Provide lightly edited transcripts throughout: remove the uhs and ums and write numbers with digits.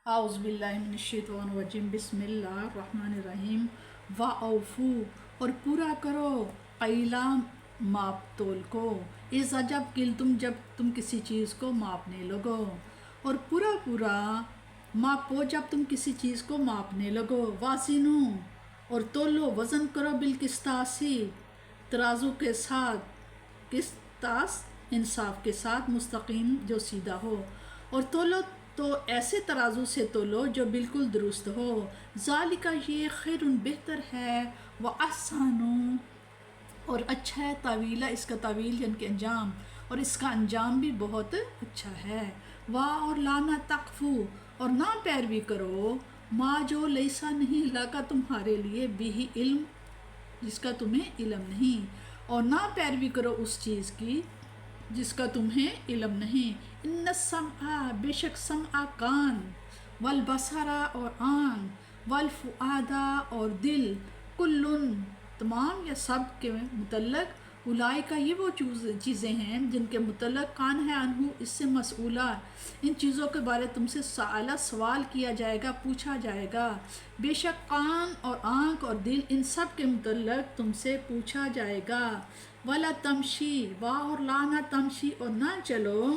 اعوذ باللہ من الشیطان الرجیم بسم اللہ الرحمن الرحیم وَأَوْفُوا اور پورا کرو قیلا ماپ تول کو اذا جب تم کسی چیز کو ماپنے لگو اور پورا ماپو جب تم کسی چیز کو ماپنے لگو وازنو اور تولو وزن کرو بالقسطاسی ترازو کے ساتھ قسطاس انصاف کے ساتھ مستقیم جو سیدھا ہو اور تولو تو ایسے ترازو سے تولو جو بالکل درست ہو ذالکہ یہ خیر بہتر ہے وَأَحْسَنُ اور اچھا ہے طویلہ اس کا طویل یعنی کہ انجام اور اس کا انجام بھی بہت اچھا ہے اور لانا تقفو اور نہ پیروی کرو ما جو لیسا نہیں لگا تمہارے لیے بھی علم جس کا تمہیں علم نہیں اور نہ پیروی کرو اس چیز کی جس کا تمہیں علم نہیں ان السمع بے شک سمع کان والبصرا اور آنکھ والفؤادا اور دل کلن تمام یا سب کے متعلق اولئکہ یہ وہ چیزیں ہیں جن کے متعلق کان ہے انہو اس سے مسئولہ ان چیزوں کے بارے تم سے سوال کیا جائے گا پوچھا جائے گا بے شک کان اور آنکھ اور دل ان سب کے متعلق تم سے پوچھا جائے گا ولا تمشی اور لانا تمشی اور نہ چلو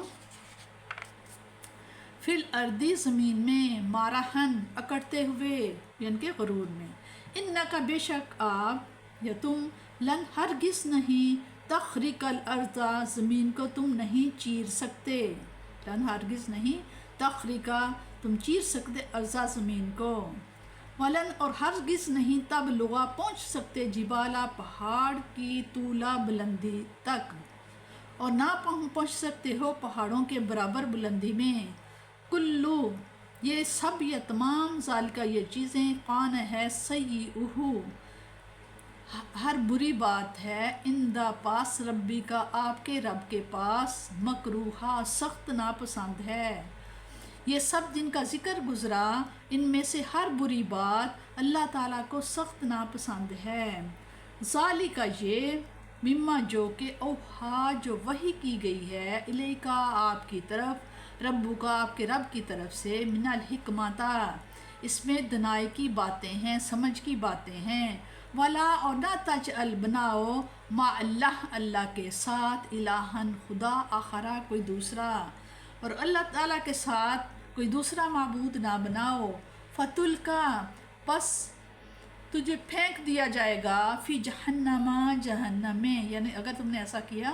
فی الارض زمین میں مارحن اکڑتے ہوئے یعنی کہ غرور میں انکا بے شک آپ یا تم لن ہرگز نہیں تخرق الارض زمین کو تم نہیں چیر سکتے لن ہرگز نہیں تخرقا تم چیر سکتے ارضا زمین کو ولن اور ہرگز نہیں تب لغا پہنچ سکتے جبالا پہاڑ کی طولا بلندی تک اور نہ پہنچ سکتے ہو پہاڑوں کے برابر بلندی میں کلو یہ سب یا تمام ذالکہ یہ چیزیں کان ہے سیئہ ہر بری بات ہے اندہ پاس ربی کا آپ کے رب کے پاس مکروہا سخت ناپسند ہے یہ سب جن کا ذکر گزرا ان میں سے ہر بری بات اللہ تعالیٰ کو سخت ناپسند ہے ذالکہ یہ مما جو کہ اوہا جو وحی کی گئی ہے الیکا آپ کی طرف ربو کا آپ کے رب کی طرف سے من الحکمتا اس میں دنائی کی باتیں ہیں سمجھ کی باتیں ہیں ولا اور نہ تجعل بناؤ ما اللہ کے ساتھ الہن خدا آخرا کوئی دوسرا اور اللہ تعالیٰ کے ساتھ کوئی دوسرا معبود نہ بناؤ فتل کا پس تجھے پھینک دیا جائے گا فی جہنم میں یعنی اگر تم نے ایسا کیا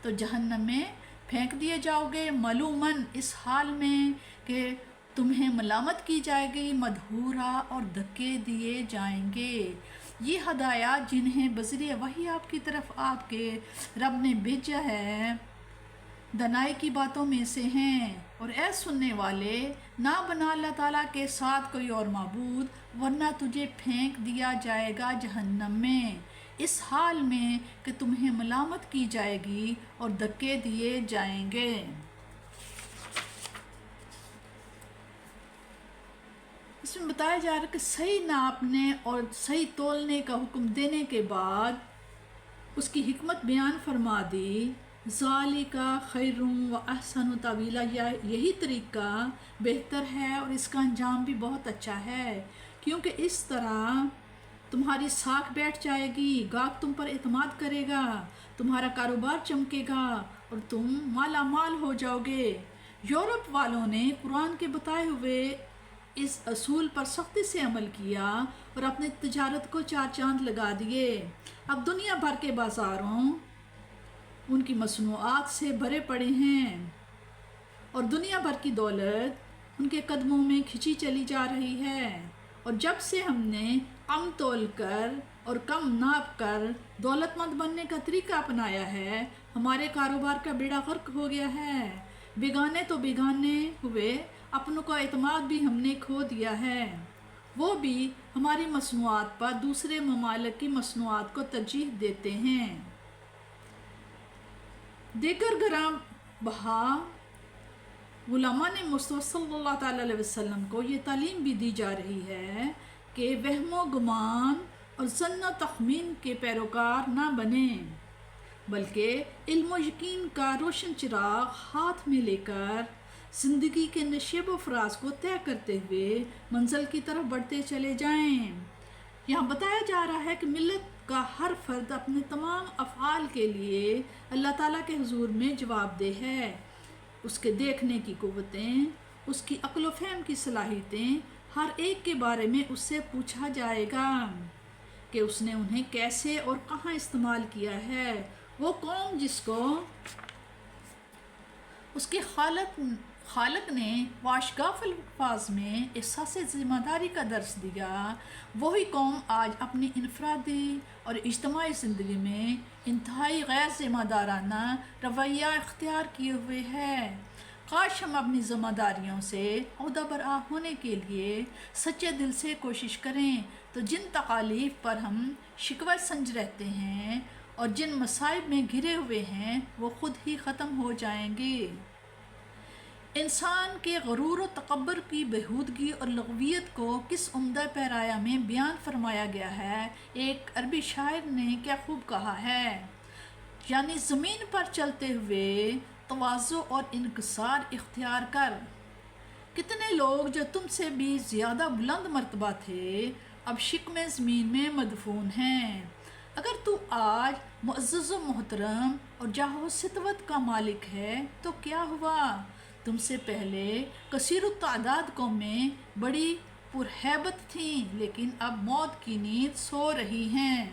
تو جہنم میں پھینک دیے جاؤ گے ملومن اس حال میں کہ تمہیں ملامت کی جائے گی مدحورا اور دھکے دیے جائیں گے یہ ہدایات جنہیں بذریعہ وحی آپ کی طرف آپ کے رب نے بھیجا ہے دنائی کی باتوں میں سے ہیں اور اے سننے والے نہ بنا اللہ تعالیٰ کے ساتھ کوئی اور معبود ورنہ تجھے پھینک دیا جائے گا جہنم میں اس حال میں کہ تمہیں ملامت کی جائے گی اور دھکے دیے جائیں گے اس میں بتایا جا رہا ہے کہ صحیح ناپنے اور صحیح تولنے کا حکم دینے کے بعد اس کی حکمت بیان فرما دی ذالکہ خیر و احسن طویلا یہی طریقہ بہتر ہے اور اس کا انجام بھی بہت اچھا ہے کیونکہ اس طرح تمہاری ساکھ بیٹھ جائے گی گاہک تم پر اعتماد کرے گا تمہارا کاروبار چمکے گا اور تم مالا مال ہو جاؤ گے یورپ والوں نے قرآن کے بتائے ہوئے اس اصول پر سختی سے عمل کیا اور اپنی تجارت کو چار چاند لگا دیے اب دنیا بھر کے بازاروں ان کی مصنوعات سے بھرے پڑے ہیں اور دنیا بھر کی دولت ان کے قدموں میں کھچی چلی جا رہی ہے اور جب سے ہم نے کم تول کر اور کم ناپ کر دولت مند بننے کا طریقہ اپنایا ہے ہمارے کاروبار کا بیڑا غرق ہو گیا ہے بیگانے تو بیگانے ہوئے اپنوں کا اعتماد بھی ہم نے کھو دیا ہے وہ بھی ہماری مصنوعات پر دوسرے ممالک کی مصنوعات کو ترجیح دیتے ہیں دیگر گراں بہا علماء نے مصطفیٰ صلی اللہ تعالیٰ علیہ وسلم کو یہ تعلیم بھی دی جا رہی ہے کہ وہم و گمان اور ظن و تخمین کے پیروکار نہ بنیں بلکہ علم و یقین کا روشن چراغ ہاتھ میں لے کر زندگی کے نشیب و فراز کو طے کرتے ہوئے منزل کی طرف بڑھتے چلے جائیں۔ یہاں بتایا جا رہا ہے کہ ملت کا ہر فرد اپنے تمام افعال کے لیے اللہ تعالیٰ کے حضور میں جواب دہ ہے۔ اس کے دیکھنے کی قوتیں، اس کی عقل و فہم کی صلاحیتیں، ہر ایک کے بارے میں اس سے پوچھا جائے گا کہ اس نے انہیں کیسے اور کہاں استعمال کیا ہے۔ وہ قوم جس کو اس کے خالق نے واشگاف الفاظ میں احساس ذمہ داری کا درس دیا، وہی قوم آج اپنی انفرادی اور اجتماعی زندگی میں انتہائی غیر ذمہ دارانہ رویہ اختیار کیے ہوئے ہے۔ کاش ہم اپنی ذمہ داریوں سے عہدہ برآ ہونے کے لیے سچے دل سے کوشش کریں تو جن تکالیف پر ہم شکوہ سنج رہتے ہیں اور جن مصائب میں گھرے ہوئے ہیں وہ خود ہی ختم ہو جائیں گے۔ انسان کے غرور و تکبر کی بےہودگی اور لغویت کو کس عمدہ پیرایہ میں بیان فرمایا گیا ہے۔ ایک عربی شاعر نے کیا خوب کہا ہے، یعنی زمین پر چلتے ہوئے تواضع اور انکسار اختیار کر۔ کتنے لوگ جو تم سے بھی زیادہ بلند مرتبہ تھے اب شکم زمین میں مدفون ہیں۔ اگر تو آج معزز و محترم اور جاہ و سطوت کا مالک ہے تو کیا ہوا، تم سے پہلے کثیر التعداد قومیں بڑی پرہیبت تھیں لیکن اب موت کی نیند سو رہی ہیں۔